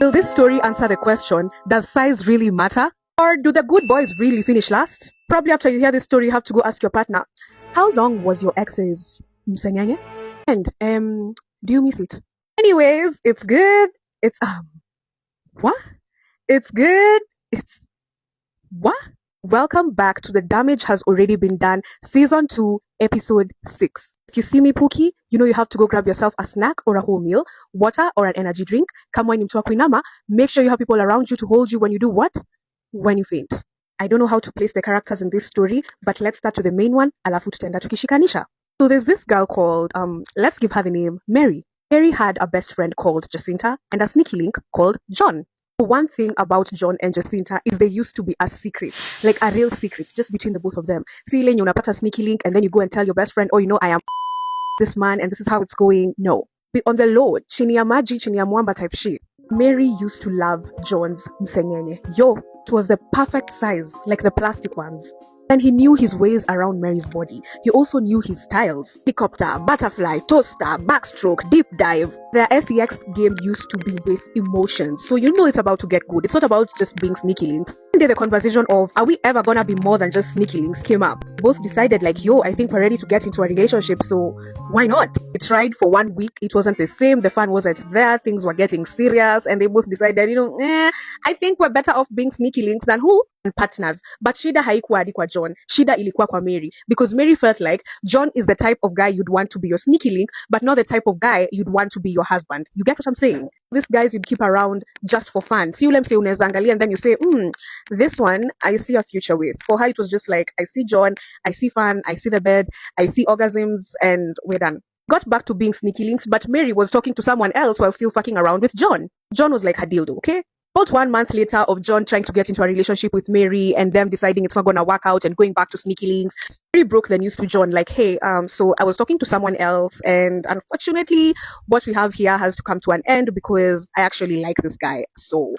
Will this story answer the question, does size really matter? Or do the good boys really finish last? Probably after you hear this story, you have to go ask your partner, how long was your ex's msenyanye? And do you miss it? Anyways, it's good. It's what? It's good. It's what? Welcome back to The Damage Has Already Been Done, Season 2, Episode 6. If you see me, Pookie, you know you have to go grab yourself a snack or a whole meal, water or an energy drink. Come wine into a kuinama. Make sure you have people around you to hold you when you do what? When you faint. I don't know how to place the characters in this story, but let's start with the main one, alafu tutaenda tukishikanisha. So there's this girl called, let's give her the name Mary. Mary had a best friend called Jacinta and a sneaky link called John. One thing about John and Jacinta is they used to be a secret, like a real secret, just between the both of them. See, Len, you unapata sneaky link and then you go and tell your best friend, oh, you know, I am this man and this is how it's going. No. Be on the low, chini ya maji, chini ya mwamba type shit. Mary used to love John's msenyenye. Yo, it was the perfect size, like the plastic ones. And he knew his ways around Mary's body. He also knew his styles. Helicopter, butterfly, toaster, backstroke, deep dive. The SEX game used to be with emotions. So you know it's about to get good. It's not about just being sneaky links. And then the conversation of, are we ever gonna be more than just sneaky links came up. Both decided like, yo, I think we're ready to get into a relationship, so why not? They tried for 1 week. It wasn't the same. The fun wasn't there. Things were getting serious. And they both decided, I think we're better off being sneaky links than who? Partners. But shida haikuwa hadi kwa John. Shida ilikuwa kwa Mary. Because Mary felt like John is the type of guy you'd want to be your sneaky link, but not the type of guy you'd want to be your husband. You get what I'm saying? These guys you'd keep around just for fun. See, ulemse unaweza angalia and then you say, this one I see a future with. For her, it was just like, I see John, I see fun, I see the bed, I see orgasms, and we're done. Got back to being sneaky links, but Mary was talking to someone else while still fucking around with John. John was like her dildo, okay? About 1 month later of John trying to get into a relationship with Mary and them deciding it's not going to work out and going back to sneaky links, Mary broke the news to John like, hey, so I was talking to someone else and unfortunately what we have here has to come to an end because I actually like this guy. So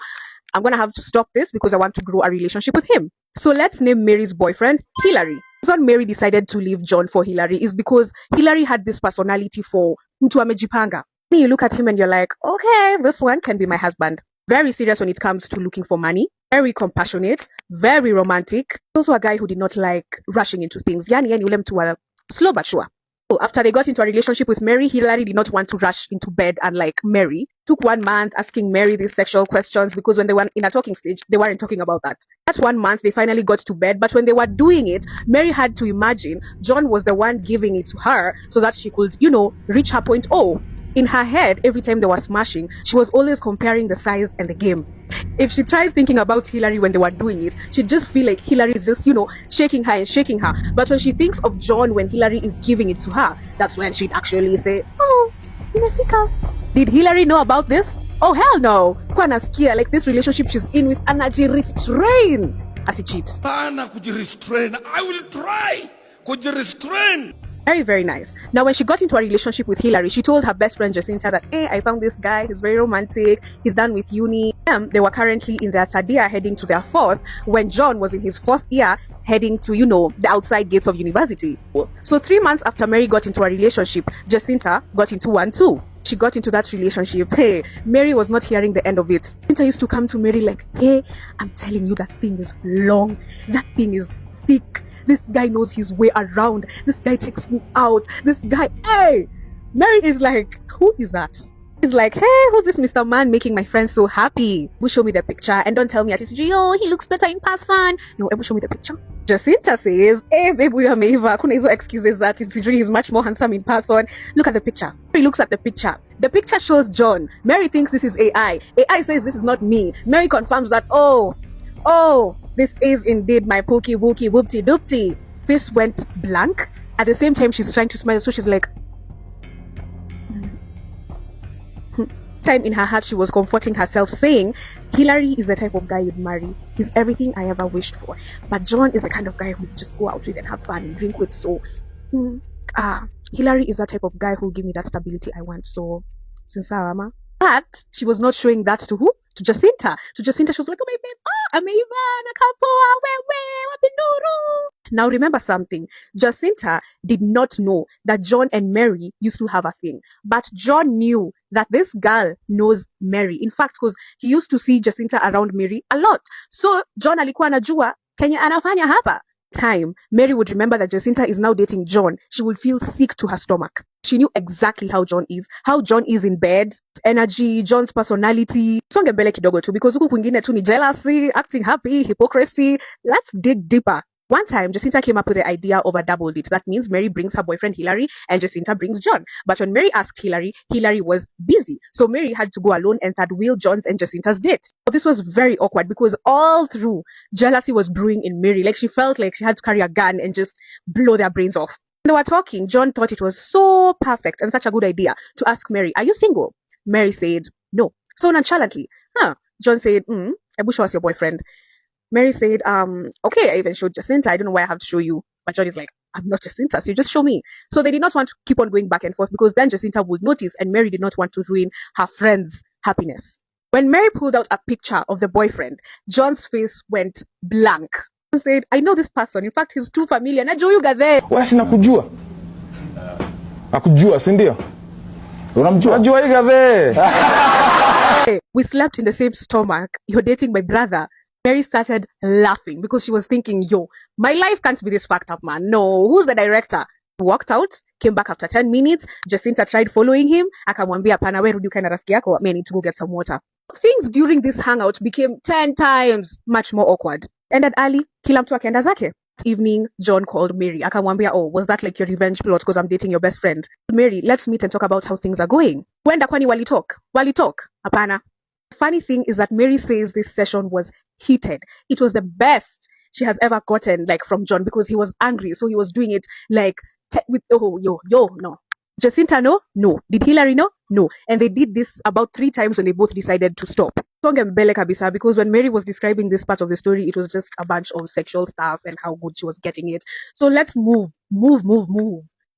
I'm going to have to stop this because I want to grow a relationship with him. So let's name Mary's boyfriend Hillary. The reason Mary decided to leave John for Hillary is because Hillary had this personality for mtu amejipanga. You look at him and you're like, okay, this one can be my husband. Very serious when it comes to looking for money, very compassionate, very romantic. Also a guy who did not like rushing into things. Yani ule mtu wa slow but sure. So after they got into a relationship with Mary, Hillary did not want to rush into bed unlike Mary. Took 1 month asking Mary these sexual questions because when they were in a talking stage, they weren't talking about that. That 1 month, they finally got to bed. But when they were doing it, Mary had to imagine John was the one giving it to her so that she could, reach her point O. In her head, every time they were smashing, she was always comparing the size and the game. If she tries thinking about Hillary when they were doing it, she'd just feel like Hillary is just, shaking her and shaking her. But when she thinks of John when Hillary is giving it to her, that's when she'd actually say, oh, imefika. Did Hillary know about this? Oh, hell no. Kwa nasikia, like this relationship she's in with energy restrain as he cheats. Pana kujirestrain. I will try kujirestrain. Very, very nice. Now, when she got into a relationship with Hillary, she told her best friend Jacinta that, hey, I found this guy. He's very romantic. He's done with uni. They were currently in their 3rd year heading to their 4th when John was in his 4th year heading to, the outside gates of university. So 3 months after Mary got into a relationship, Jacinta got into one too. She got into that relationship. Hey, Mary was not hearing the end of it. Jacinta used to come to Mary like, hey, I'm telling you that thing is long. That thing is thick. This guy knows his way around. This guy takes me out. This guy, hey! Mary is like, who is that? He's like, hey, who's this Mr. Man making my friends so happy? Will show me the picture and don't tell me at TCG, oh, he looks better in person. No, will show me the picture. Jacinta says, hey, babe, we are meiva. Kuna hizo excuses that TCG is much more handsome in person. Look at the picture. Mary looks at the picture. The picture shows John. Mary thinks this is AI. AI says this is not me. Mary confirms that, oh, this is indeed my pokey wookie whoopty doopty. Face went blank. At the same time, she's trying to smile, so she's like, time in her heart, she was comforting herself, saying, Hillary is the type of guy you'd marry. He's everything I ever wished for. But John is the kind of guy who just go out with and have fun and drink with. So, Hillary is the type of guy who'll give me that stability I want. So, since but she was not showing that to who? To Jacinta. To Jacinta, she was like, oh my babe, ameiva, nakapoa, wewe, wapinduru. Now remember something. Jacinta did not know that John and Mary used to have a thing. But John knew that this girl knows Mary. In fact, because he used to see Jacinta around Mary a lot. So John alikuwa anajua Kenya anafanya hapa. Time, Mary would remember that Jacinta is now dating John. She would feel sick to her stomach. She knew exactly how John is in bed, energy, John's personality. Songe mbele kidogo tu, because huku kwingine tu ni jealousy, acting happy, hypocrisy. Let's dig deeper. One time, Jacinta came up with the idea of a double date. That means Mary brings her boyfriend Hilary and Jacinta brings John. But when Mary asked Hilary, Hilary was busy. So Mary had to go alone and third wheel John's and Jacinta's date. So this was very awkward because all through, jealousy was brewing in Mary. Like she felt like she had to carry a gun and just blow their brains off. When they were talking, John thought it was so perfect and such a good idea to ask Mary, are you single? Mary said, no. So nonchalantly, John said, Ebu show us your boyfriend. Mary said, okay, I even showed Jacinta. I don't know why I have to show you. But John is like, I'm not Jacinta, so you just show me. So they did not want to keep on going back and forth because then Jacinta would notice and Mary did not want to ruin her friend's happiness. When Mary pulled out a picture of the boyfriend, John's face went blank. He said, I know this person. In fact, he's too familiar. Najua you got there. Wasi nakujua. Nakujua, si ndio? Unamjua? Najua you got there. We slept in the same stomach. You're dating my brother. Mary started laughing because she was thinking, yo, my life can't be this fucked up, man. No, who's the director? Walked out, came back after 10 minutes. Jacinta tried following him. Akamwambia pana we rudi ukae na rafiki yako. I need to go get some water. Things during this hangout became 10 times much more awkward. Ended early, kila mtu akaenda zake. Evening, John called Mary. Akamwambia, oh, was that like your revenge plot because I'm dating your best friend? Mary, let's meet and talk about how things are going. Wenda kwani walitalk? Hapana. Funny thing is that Mary says this session was heated. It was the best she has ever gotten, like from John, because he was angry. So he was doing it like with no. Jacinta, no. Did Hilary, no. And they did this about 3 times when they both decided to stop. Songe mbele kabisa, because when Mary was describing this part of the story, it was just a bunch of sexual stuff and how good she was getting it. So let's move.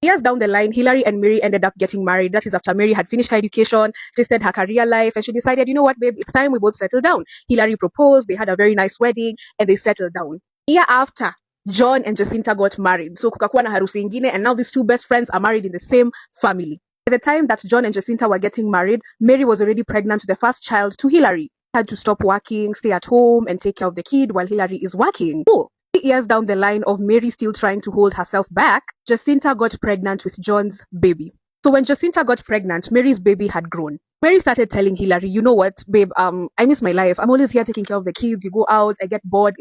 Years down the line, Hilary and Mary ended up getting married. That is after Mary had finished her education, tasted her career life, and she decided, you know what, babe, it's time we both settle down. Hilary proposed, they had a very nice wedding, and they settled down. Year after, John and Jacinta got married. So kukakuwa na harusi ingine, and now these two best friends are married in the same family. By the time that John and Jacinta were getting married, Mary was already pregnant with the first child to Hilary. Had to stop working, stay at home, and take care of the kid while Hilary is working. Cool. 3 years down the line of Mary still trying to hold herself back, Jacinta got pregnant with John's baby. So when Jacinta got pregnant, Mary's baby had grown. Mary started telling Hilary, you know what, babe, I miss my life. I'm always here taking care of the kids. You go out, I get bored.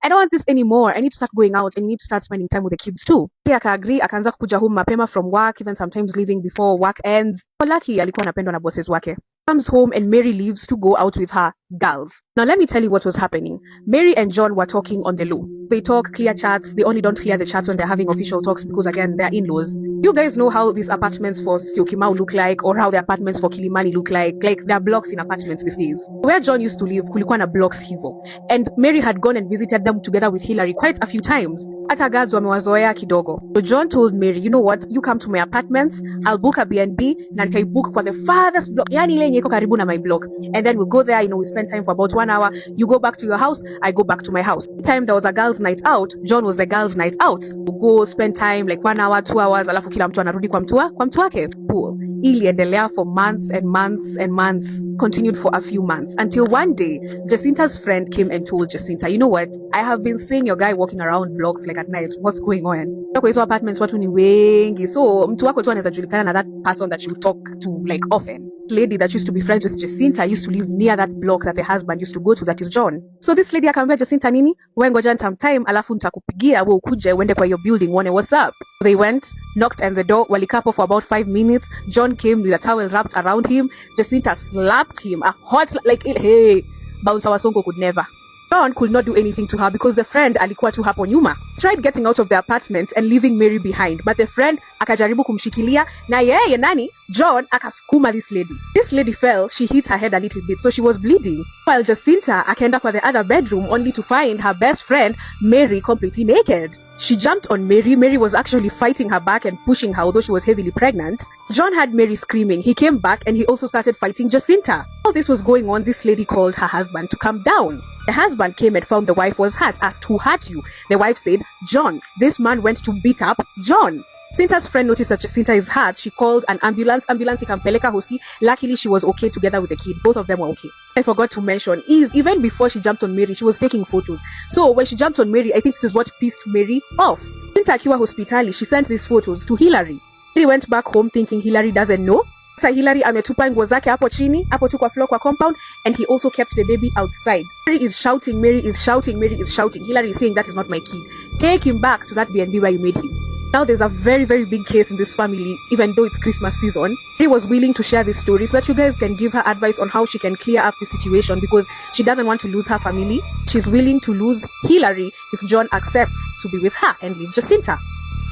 I don't want this anymore. I need to start going out and you need to start spending time with the kids too. Mary akaagri, akaanza kukuja home mapema from work, even sometimes leaving before work ends. Lucky alikuwa anapendwa na bosses wake. Comes home and Mary leaves to go out with her girls. Now let me tell you what was happening. Mary and John were talking on the low. They talk, clear chats. They only don't clear the chats when they're having official talks because again, they're in-laws. You guys know how these apartments for Syokimau look like or how the apartments for Kilimani look like. Like there are blocks in apartments these days. Where John used to live, kulikuwa na blocks hivo. And Mary had gone and visited them together with Hilary quite a few times. Hata girls wamewazoea kidogo. So John told Mary, you know what, you come to my apartments, I'll book a B&B, na nitaibook kwa the farthest block, yani ile yenye iko karibu na my block. And then we'll go there, we spend time for about 1 hour. You go back to your house, I go back to my house. The time there was a girls' night out, John was the girls' night out. We'll go spend time like 1 hour, 2 hours, alafu kila mtu anarudi kwa mtu wake. Cool. Iliendelea for months and months and months. Continued for a few months until one day, Jacinta's friend came and told Jacinta, you know what, I have been seeing your guy walking around blocks like at night. What's going on? Kwa hizo apartments watu ni wengi, so mtu wako tu anaweza julikana na that person that you talk to like often. Lady that used to be friends with Jacinta used to live near that block that the husband used to go to, that is John. So this lady akamwambia Jacinta nini, wewe ngoja time alafu nitakupigia wewe ukuje uende kwa your building uone what's up. They went, knocked on the door, walikapo for about 5 minutes. John came with a towel wrapped around him. Jacinta slapped him, a hot like hey, bouncer wa Sonko could never. John could not do anything to her because the friend alikuwa tu hapo nyuma. Tried getting out of the apartment and leaving Mary behind, but the friend akajaribu kumshikilia na yeye nani, John akasukuma this lady. This lady fell, she hit her head a little bit, so she was bleeding. While Jacinta akaenda kwa the other bedroom only to find her best friend, Mary, completely naked. She jumped on Mary. Mary was actually fighting her back and pushing her, although she was heavily pregnant. John had Mary screaming. He came back and he also started fighting Jacinta. While this was going on, this lady called her husband to come down. The husband came and found the wife was hurt, asked who hurt you. The wife said, John. This man went to beat up John. Jacinta's friend noticed that Jacinta is hurt. She called an ambulance. Ambulance ikampeleka hosi. Luckily, she was okay together with the kid. Both of them were okay. I forgot to mention is even before she jumped on Mary, she was taking photos. So when she jumped on Mary, I think this is what pissed Mary off. Jacinta akiwa hospitali, she sent these photos to Hillary. He went back home thinking Hillary doesn't know. After Hillary ametupa nguo zake hapo chini, hapo tu kwa floor kwa compound, and he also kept the baby outside. Mary is shouting, Mary is shouting, Mary is shouting. Hillary is saying that is not my kid. Take him back to that B&B where you made him. Now there's a very, very big case in this family, even though it's Christmas season. He was willing to share this story so that you guys can give her advice on how she can clear up the situation because she doesn't want to lose her family. She's willing to lose Hillary if John accepts to be with her and leave Jacinta.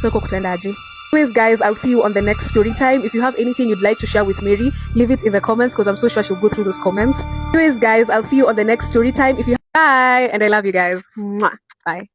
So kukutenda aje. Anyways, guys, I'll see you on the next story time. If you have anything you'd like to share with Mary, leave it in the comments because I'm so sure she'll go through those comments. Anyways, guys, I'll see you on the next story time. Bye, and I love you guys. Mwah. Bye.